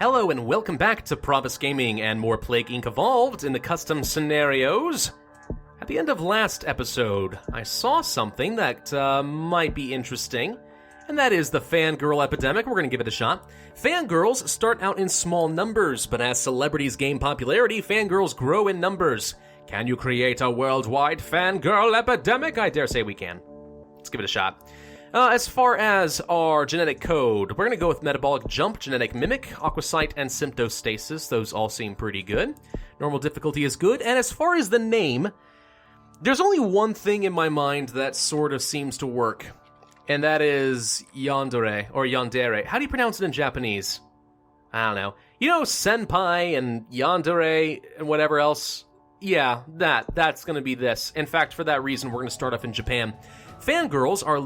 Hello and welcome back to Pravus Gaming and more Plague Inc. Evolved in the custom scenarios. At the end of last episode, I saw something that might be interesting, and that is the Fangirl Epidemic. We're going to give it a shot. Fangirls start out in small numbers, but as celebrities gain popularity, fangirls grow in numbers. Can you create a worldwide Fangirl Epidemic? I dare say we can. Let's give it a shot. As far as our genetic code, we're going to go with Metabolic Jump, Genetic Mimic, Aquasite, and Symptostasis. Those all seem pretty good. Normal difficulty is good. And as far as the name, there's only one thing in my mind that sort of seems to work, and that is Yandere, or Yandere. How do you pronounce it in Japanese? I don't know. You know, Senpai and Yandere and whatever else? Yeah, that's going to be this. In fact, for that reason, we're going to start off in Japan. Fangirls are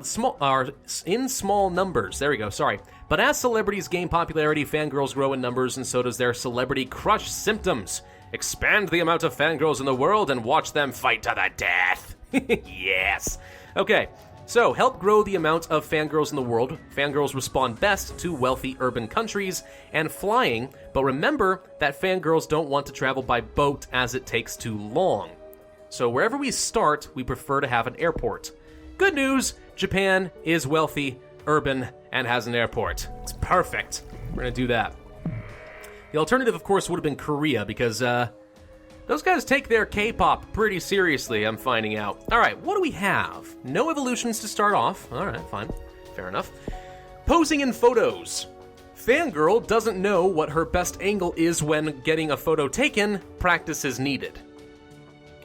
in small numbers. There we go, sorry. But as celebrities gain popularity, fangirls grow in numbers, and so does their celebrity crush symptoms. Expand the amount of fangirls in the world and watch them fight to the death. Yes. Okay, so help grow the amount of fangirls in the world. Fangirls respond best to wealthy urban countries and flying, but remember that fangirls don't want to travel by boat as it takes too long. So wherever we start, we prefer to have an airport. Good news, Japan is wealthy, urban, and has an airport. It's perfect. We're gonna do that. The alternative, of course, would have been Korea, because those guys take their K-pop pretty seriously, I'm finding out. Alright, what do we have? No evolutions to start off. Alright, fine. Fair enough. Posing in photos. Fangirl doesn't know what her best angle is when getting a photo taken. Practice is needed.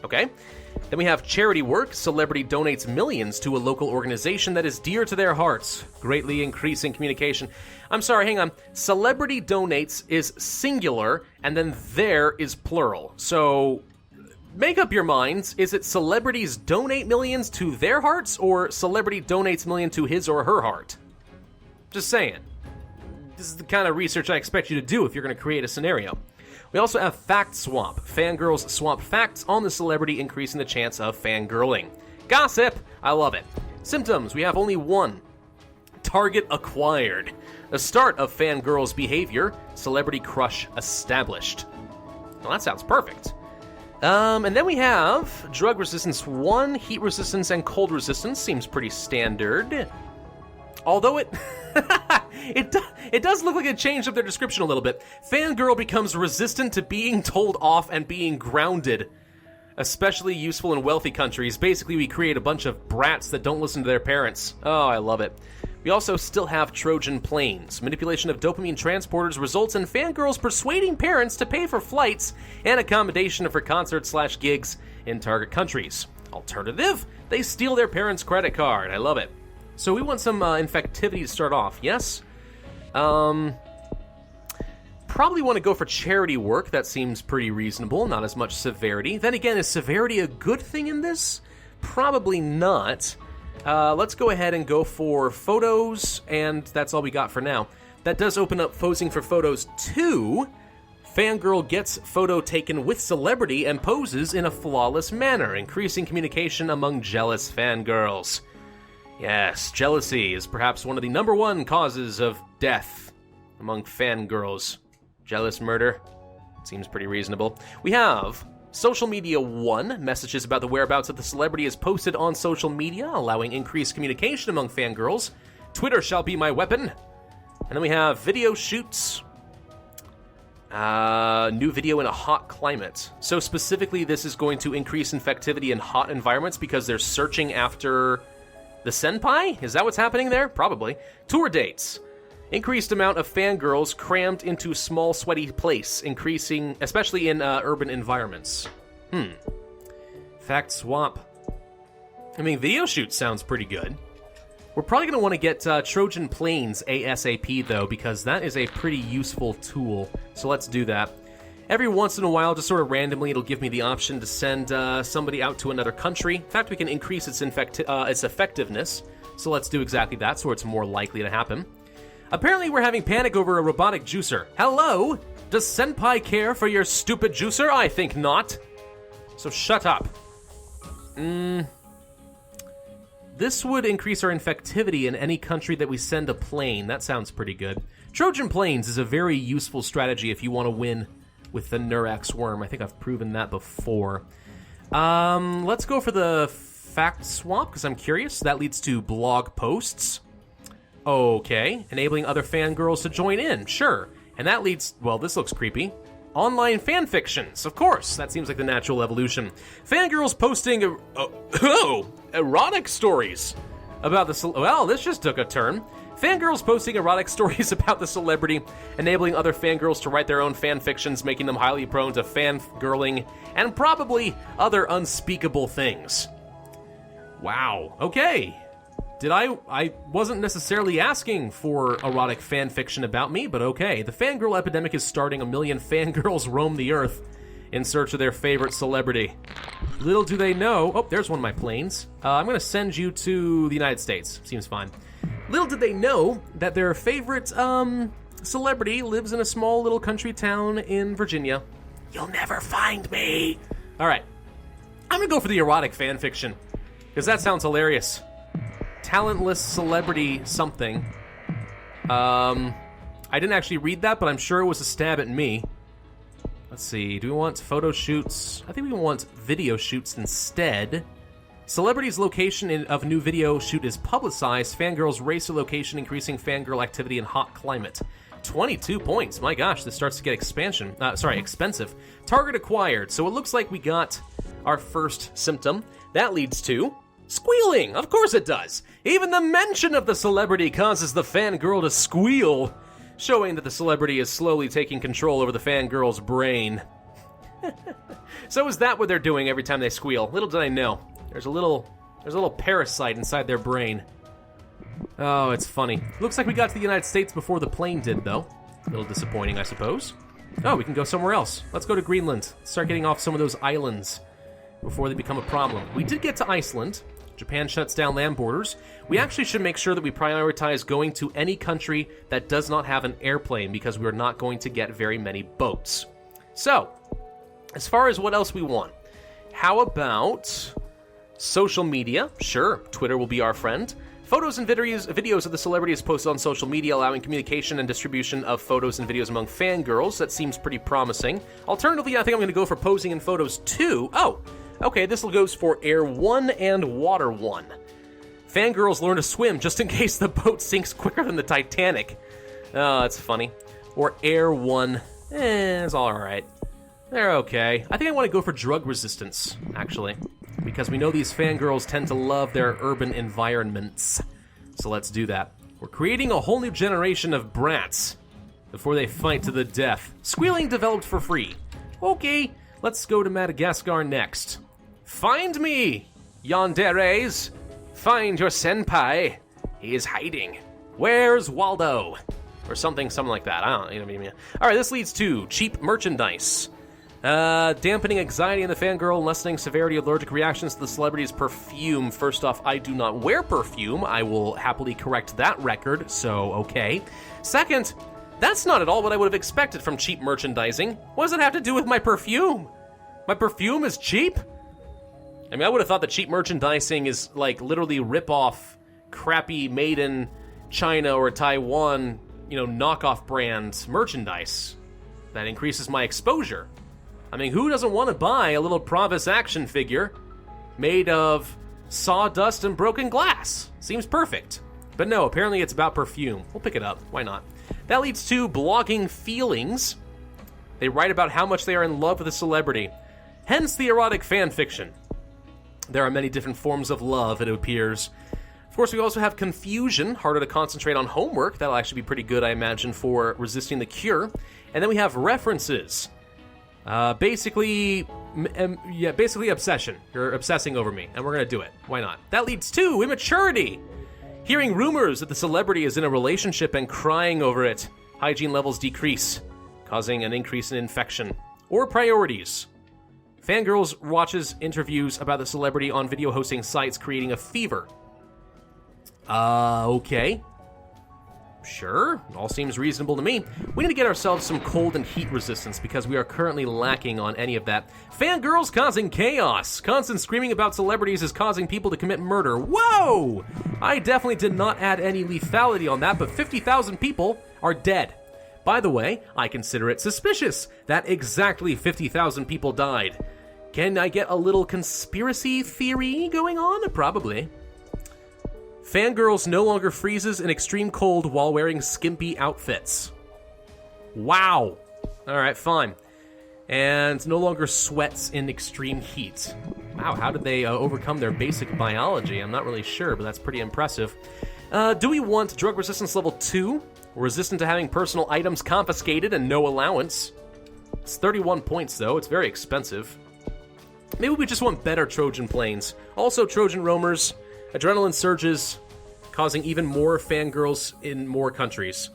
Okay. Then we have charity work. Celebrity donates millions to a local organization that is dear to their hearts, greatly increasing communication. I'm sorry, hang on. Celebrity donates is singular, and then there is plural. So, make up your minds. Is it celebrities donate millions to their hearts, or celebrity donates million to his or her heart? Just saying. This is the kind of research I expect you to do if you're going to create a scenario. We also have Fact Swap. Fangirls swap facts on the celebrity, increasing the chance of fangirling. Gossip! I love it. Symptoms. We have only one. Target acquired. The start of fangirls' behavior. Celebrity crush established. Well, that sounds perfect. And then we have drug resistance 1, heat resistance, and cold resistance. Seems pretty standard. Although it it does look like it changed up their description a little bit. Fangirl becomes resistant to being told off and being grounded. Especially useful in wealthy countries. Basically, we create a bunch of brats that don't listen to their parents. Oh, I love it. We also still have Trojan planes. Manipulation of dopamine transporters results in fangirls persuading parents to pay for flights and accommodation for concerts/gigs in target countries. Alternative, they steal their parents' credit card. I love it. So we want some infectivity to start off, yes? Probably want to go for charity work. That seems pretty reasonable, not as much severity. Then again, is severity a good thing in this? Probably not. Let's go ahead and go for photos, and that's all we got for now. That does open up posing for photos 2. Fangirl gets photo taken with celebrity and poses in a flawless manner, increasing communication among jealous fangirls. Yes, jealousy is perhaps one of the number one causes of death among fangirls. Jealous murder seems pretty reasonable. We have Social Media 1. Messages about the whereabouts of the celebrity is posted on social media, allowing increased communication among fangirls. Twitter shall be my weapon. And then we have Video Shoots. New video in a hot climate. So specifically, this is going to increase infectivity in hot environments because they're searching after the senpai? Is that what's happening there? Probably. Tour dates. Increased amount of fangirls crammed into small, sweaty place, increasing, especially in urban environments. Fact swap. I mean, video shoot sounds pretty good. We're probably going to want to get Trojan planes ASAP, though, because that is a pretty useful tool. So let's do that. Every once in a while, just sort of randomly, it'll give me the option to send somebody out to another country. In fact, we can increase its effectiveness. So let's do exactly that, so it's more likely to happen. Apparently, we're having panic over a robotic juicer. Hello? Does Senpai care for your stupid juicer? I think not. So shut up. This would increase our infectivity in any country that we send a plane. That sounds pretty good. Trojan Plains is a very useful strategy if you want to win with the Nurax worm. I think I've proven that before. Let's go for the fact swap, because I'm curious. That leads to blog posts. Okay, enabling other fangirls to join in, sure. And that leads, well, this looks creepy. Online fanfictions, of course. That seems like the natural evolution. Fangirls posting erotic stories about the... Well, this just took a turn. Fangirls posting erotic stories about the celebrity, enabling other fangirls to write their own fanfictions, making them highly prone to fangirling, and probably other unspeakable things. Wow, okay. I wasn't necessarily asking for erotic fanfiction about me, but okay. The fangirl epidemic is starting. 1 million fangirls roam the earth in search of their favorite celebrity. Little do they know... Oh, there's one of my planes. I'm going to send you to the United States. Seems fine. Little did they know that their favorite celebrity lives in a small little country town in Virginia. You'll never find me. All right. I'm going to go for the erotic fanfiction, because that sounds hilarious. Talentless celebrity something. I didn't actually read that, but I'm sure it was a stab at me. Let's see. Do we want photo shoots? I think we want video shoots instead. Celebrity's location of new video shoot is publicized. Fangirls race to location, increasing fangirl activity in hot climate. 22 points. My gosh, this starts to get expensive. Target acquired. So it looks like we got our first symptom. That leads to squealing. Of course it does. Even the mention of the celebrity causes the fangirl to squeal, showing that the celebrity is slowly taking control over the fangirl's brain. So is that what they're doing every time they squeal? Little did I know. There's a little parasite inside their brain. Oh, it's funny. Looks like we got to the United States before the plane did, though. A little disappointing, I suppose. Oh, we can go somewhere else. Let's go to Greenland. Start getting off some of those islands before they become a problem. We did get to Iceland. Japan shuts down land borders. We actually should make sure that we prioritize going to any country that does not have an airplane, because we're not going to get very many boats. So, as far as what else we want, how about social media? Sure, Twitter will be our friend. Photos and videos of the celebrity is posted on social media, allowing communication and distribution of photos and videos among fangirls. That seems pretty promising. Alternatively, I think I'm going to go for posing in photos too. Oh, okay, this goes for Air 1 and Water 1. Fangirls learn to swim just in case the boat sinks quicker than the Titanic. Oh, that's funny. Or Air 1. It's alright. They're okay. I think I want to go for drug resistance, actually, because we know these fangirls tend to love their urban environments. So let's do that. We're creating a whole new generation of brats before they fight to the death. Squealing developed for free. Okay, let's go to Madagascar next. Find me, yanderes. Find your senpai. He is hiding. Where's Waldo? Or something like that. I don't know. All right, this leads to cheap merchandise. Dampening anxiety in the fangirl, lessening severity of allergic reactions to the celebrity's perfume. First off, I do not wear perfume. I will happily correct that record, so okay. Second, that's not at all what I would have expected from cheap merchandising. What does it have to do with my perfume? My perfume is cheap? I mean, I would have thought that cheap merchandising is like literally rip-off, crappy, made in China or Taiwan, knockoff brand merchandise. That increases my exposure. I mean, who doesn't want to buy a little Pravus action figure made of sawdust and broken glass? Seems perfect. But no, apparently it's about perfume. We'll pick it up. Why not? That leads to blogging feelings. They write about how much they are in love with a celebrity. Hence the erotic fan fiction. There are many different forms of love, it appears. Of course, we also have confusion, harder to concentrate on homework. That'll actually be pretty good, I imagine, for resisting the cure. And then we have references. Basically obsession. You're obsessing over me, and we're gonna do it. Why not? That leads to immaturity. Hearing rumors that the celebrity is in a relationship and crying over it. Hygiene levels decrease, causing an increase in infection. Or priorities. Fangirls watches interviews about the celebrity on video hosting sites, creating a fever. Okay. Sure, all seems reasonable to me. We need to get ourselves some cold and heat resistance because we are currently lacking on any of that. Fangirls causing chaos. Constant screaming about celebrities is causing people to commit murder. Whoa! I definitely did not add any lethality on that, but 50,000 people are dead. By the way, I consider it suspicious that exactly 50,000 people died. Can I get a little conspiracy theory going on? Probably. Fangirls no longer freezes in extreme cold while wearing skimpy outfits. Wow. Alright, fine. And no longer sweats in extreme heat. Wow, how did they overcome their basic biology? I'm not really sure, but that's pretty impressive. Do we want drug resistance level 2? Resistant to having personal items confiscated and no allowance. It's 31 points, though. It's very expensive. Maybe we just want better Trojan planes. Also, Trojan roamers, adrenaline surges, causing even more fangirls in more countries.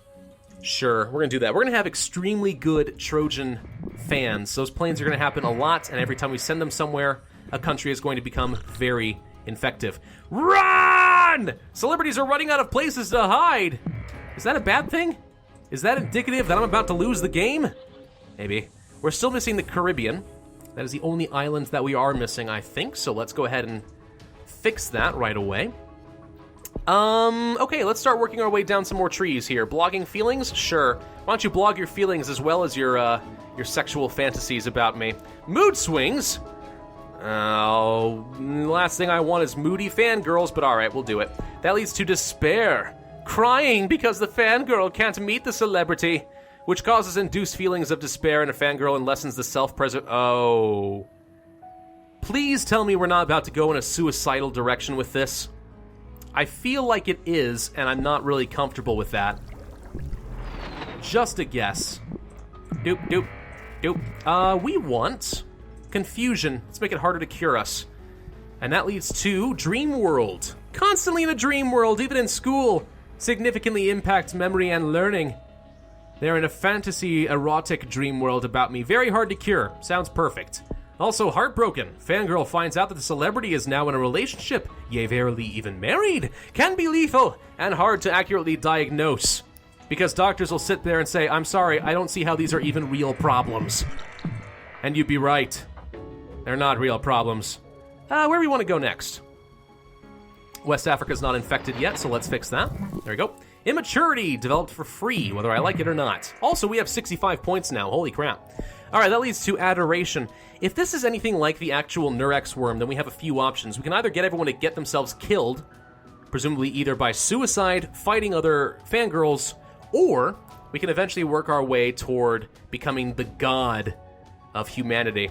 Sure, we're going to do that. We're going to have extremely good Trojan fans. Those planes are going to happen a lot, and every time we send them somewhere, a country is going to become very infective. Run! Celebrities are running out of places to hide. Is that a bad thing? Is that indicative that I'm about to lose the game? Maybe. We're still missing the Caribbean. That is the only island that we are missing, I think, so let's go ahead and fix that right away. Okay, let's start working our way down some more trees here. Blogging feelings? Sure. Why don't you blog your feelings as well as your sexual fantasies about me? Mood swings? Oh, last thing I want is moody fangirls, but alright, we'll do it. That leads to despair. Crying because the fangirl can't meet the celebrity, which causes induced feelings of despair in a fangirl and lessens the Oh. Please tell me we're not about to go in a suicidal direction with this. I feel like it is, and I'm not really comfortable with that. Just a guess. Doop, doop, doop. We want confusion. Let's make it harder to cure us. And that leads to Dream World. Constantly in a dream world, even in school, significantly impacts memory and learning. They're in a fantasy, erotic dream world about me. Very hard to cure. Sounds perfect. Also, heartbroken. Fangirl finds out that the celebrity is now in a relationship, yea, verily even married. Can be lethal and hard to accurately diagnose. Because doctors will sit there and say, I'm sorry, I don't see how these are even real problems. And you'd be right. They're not real problems. Where do we want to go next? West Africa's not infected yet, so let's fix that. There we go. Immaturity, developed for free, whether I like it or not. Also, we have 65 points now. Holy crap. Alright, that leads to adoration. If this is anything like the actual Nurex worm, then we have a few options. We can either get everyone to get themselves killed, presumably either by suicide, fighting other fangirls, or we can eventually work our way toward becoming the god of humanity.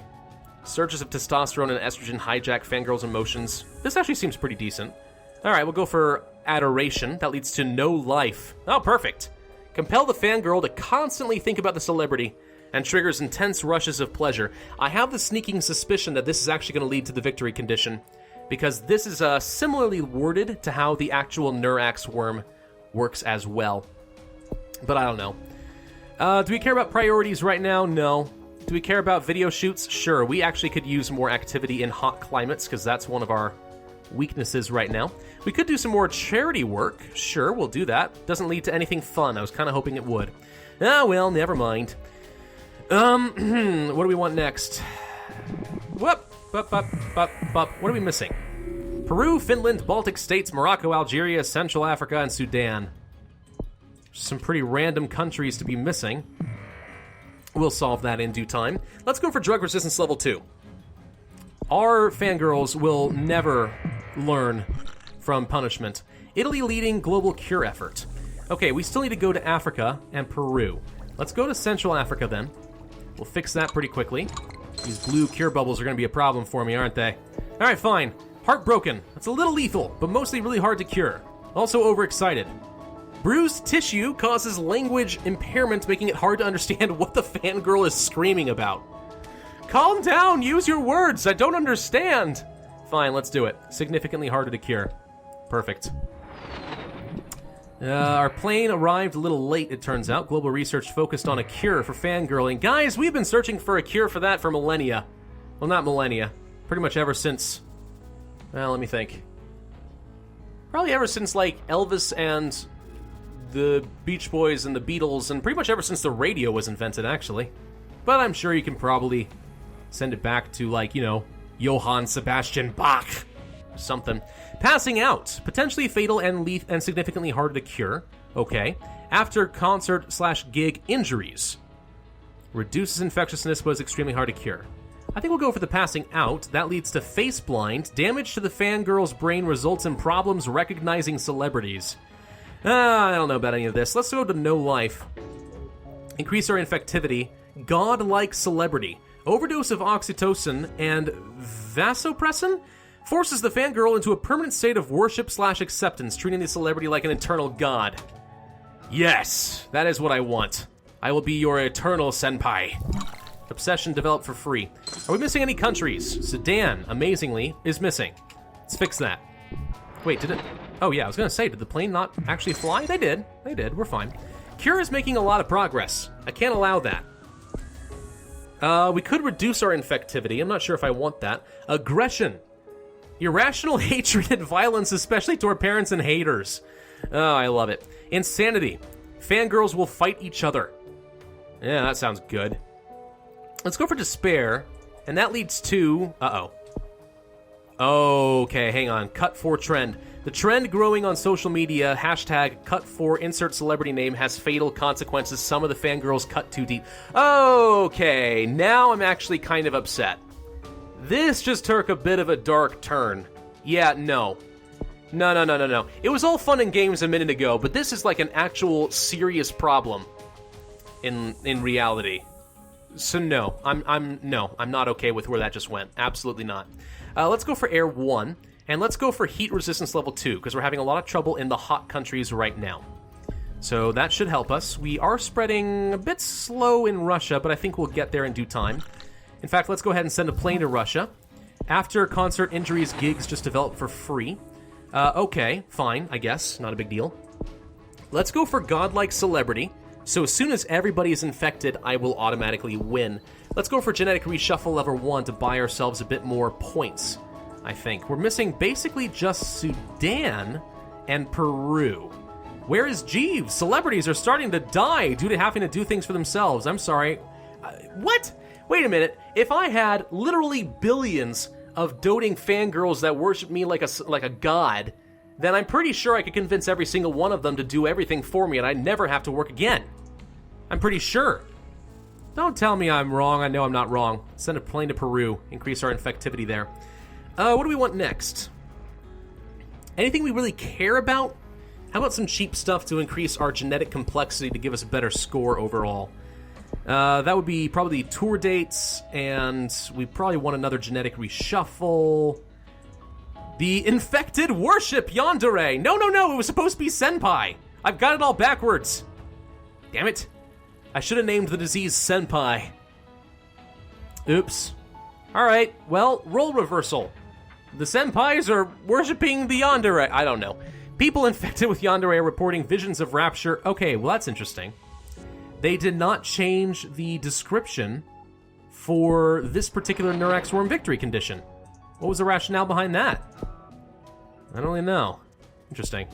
Surges of testosterone and estrogen hijack fangirls' emotions. This actually seems pretty decent. Alright, we'll go for adoration. That leads to no life. Oh, perfect. Compel the fangirl to constantly think about the celebrity and triggers intense rushes of pleasure. I have the sneaking suspicion that this is actually going to lead to the victory condition, because this is similarly worded to how the actual Nurax worm works as well. But I don't know. Do we care about priorities right now? No. Do we care about video shoots? Sure. We actually could use more activity in hot climates, because that's one of our weaknesses right now. We could do some more charity work. Sure, we'll do that. Doesn't lead to anything fun. I was kind of hoping it would. Ah, well, never mind. What do we want next? What are we missing? Peru, Finland, Baltic States, Morocco, Algeria, Central Africa, and Sudan. Some pretty random countries to be missing. We'll solve that in due time. Let's go for drug resistance level 2. Our fangirls will never learn from punishment. Italy leading global cure effort. Okay, we still need to go to Africa and Peru. Let's go to Central Africa then. We'll fix that pretty quickly. These blue cure bubbles are going to be a problem for me, aren't they? Alright, fine. Heartbroken. That's a little lethal, but mostly really hard to cure. Also overexcited. Bruised tissue causes language impairment, making it hard to understand what the fangirl is screaming about. Calm down, use your words, I don't understand. Fine, let's do it. Significantly harder to cure. Perfect. Our plane arrived a little late, it turns out. Global research focused on a cure for fangirling. Guys, we've been searching for a cure for that for millennia. Well, not millennia. Pretty much ever since... Well, let me think. Probably ever since, like, Elvis and the Beach Boys and the Beatles, and pretty much ever since the radio was invented, actually. But I'm sure you can probably send it back to, like, you know, Johann Sebastian Bach. Something. Passing out. Potentially fatal and significantly harder to cure. Okay. After concert/gig injuries. Reduces infectiousness, but is extremely hard to cure. I think we'll go for the passing out. That leads to face blind. Damage to the fangirl's brain results in problems recognizing celebrities. I don't know about any of this. Let's go to no life. Increase our infectivity. God-like celebrity. Overdose of oxytocin and vasopressin forces the fangirl into a permanent state of worship/acceptance, treating the celebrity like an eternal god. Yes, that is what I want. I will be your eternal senpai. Obsession developed for free. Are we missing any countries? Sudan, amazingly, is missing. Let's fix that. Wait, did it? Oh yeah, I was gonna say, did the plane not actually fly? They did. We're fine. Cure is making a lot of progress. I can't allow that. We could reduce our infectivity. I'm not sure if I want that. Aggression. Irrational hatred and violence, especially toward parents and haters. Oh, I love it. Insanity. Fangirls will fight each other. Yeah, that sounds good. Let's go for despair, and that leads to... Okay, hang on. Cut for trend. The trend growing on social media, hashtag cut for insert celebrity name, has fatal consequences. Some of the fangirls cut too deep. Okay, now I'm actually kind of upset. This just took a bit of a dark turn. Yeah, no. No. It was all fun and games a minute ago, but this is like an actual serious problem in reality. So no, I'm not okay with where that just went. Absolutely not. Let's go for Air 1, and let's go for Heat Resistance Level 2, because we're having a lot of trouble in the hot countries right now. So that should help us. We are spreading a bit slow in Russia, but I think we'll get there in due time. In fact, let's go ahead and send a plane to Russia. After concert injuries, gigs just develop for free. Okay, fine, I guess. Not a big deal. Let's go for Godlike Celebrity. So as soon as everybody is infected, I will automatically win. Let's go for Genetic Reshuffle Level 1 to buy ourselves a bit more points, I think. We're missing basically just Sudan and Peru. Where is Jeeves? Celebrities are starting to die due to having to do things for themselves. I'm sorry. What? Wait a minute. If I had literally billions of doting fangirls that worship me like a god, then I'm pretty sure I could convince every single one of them to do everything for me and I'd never have to work again. I'm pretty sure. Don't tell me I'm wrong. I know I'm not wrong. Send a plane to Peru. Increase our infectivity there. What do we want next? Anything we really care about? How about some cheap stuff to increase our genetic complexity to give us a better score overall? That would be probably tour dates, and we probably want another genetic reshuffle. The infected worship yandere. No, it was supposed to be senpai. I've got it all backwards. Damn it. I should have named the disease senpai. Oops. Alright, well, role reversal. The senpais are worshipping the yandere. I don't know. People infected with yandere are reporting visions of rapture. Okay, well that's interesting. They did not change the description for this particular Neurax worm victory condition. What was the rationale behind that? I don't really know. Interesting.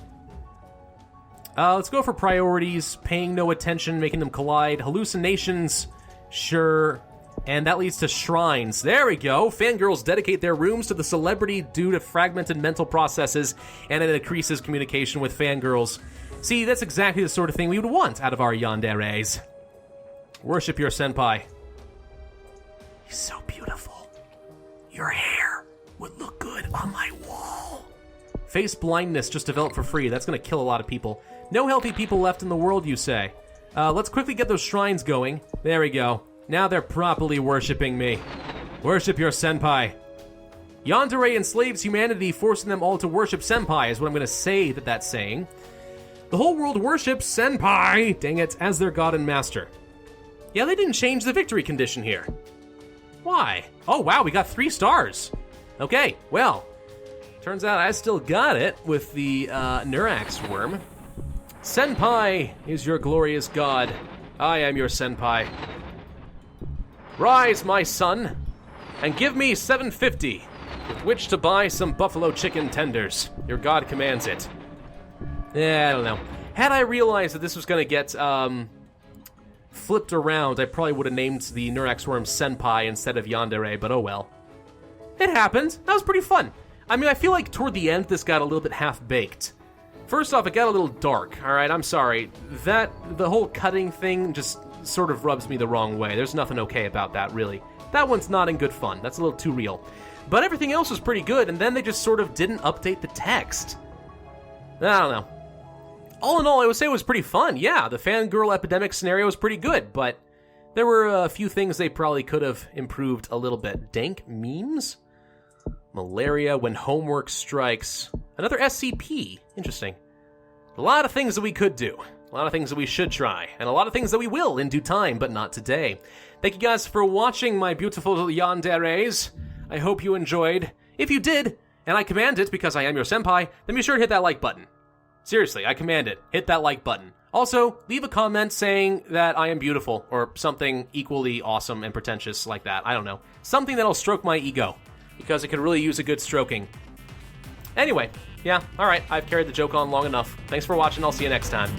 Let's go for priorities. Paying no attention, making them collide. Hallucinations, sure. And that leads to shrines. There we go. Fangirls dedicate their rooms to the celebrity due to fragmented mental processes, and it increases communication with fangirls. See, that's exactly the sort of thing we would want out of our yanderes. Worship your senpai. He's so beautiful. Your hair would look good on my wall. Face blindness just developed for free. That's going to kill a lot of people. No healthy people left in the world, you say. Let's quickly get those shrines going. There we go. Now they're properly worshipping me. Worship your senpai. Yandere enslaves humanity, forcing them all to worship senpai is what I'm going to say that's saying. The whole world worships senpai, dang it, as their god and master. Yeah, they didn't change the victory condition here. Why? Oh, wow, we got 3 stars. Okay, well, turns out I still got it with the Neurax worm. Senpai is your glorious god. I am your senpai. Rise, my son, and give me 750, with which to buy some buffalo chicken tenders. Your god commands it. Yeah, I don't know. Had I realized that this was going to get flipped around, I probably would have named the Neurax worm Senpai instead of Yandere, but oh well. It happened. That was pretty fun. I mean, I feel like toward the end, this got a little bit half-baked. First off, it got a little dark, alright? I'm sorry. The whole cutting thing just sort of rubs me the wrong way. There's nothing okay about that, really. That one's not in good fun. That's a little too real. But everything else was pretty good, and then they just sort of didn't update the text. I don't know. All in all, I would say it was pretty fun. Yeah, the Fangirl Epidemic scenario was pretty good, but there were a few things they probably could have improved a little bit. Dank memes? Malaria when homework strikes. Another SCP. Interesting. A lot of things that we could do. A lot of things that we should try. And a lot of things that we will in due time, but not today. Thank you guys for watching, my beautiful yanderes. I hope you enjoyed. If you did, and I command it because I am your senpai, then be sure to hit that like button. Seriously, I command it. Hit that like button. Also, leave a comment saying that I am beautiful, or something equally awesome and pretentious like that. I don't know. Something that'll stroke my ego, because it could really use a good stroking. Anyway, yeah, alright, I've carried the joke on long enough. Thanks for watching, I'll see you next time.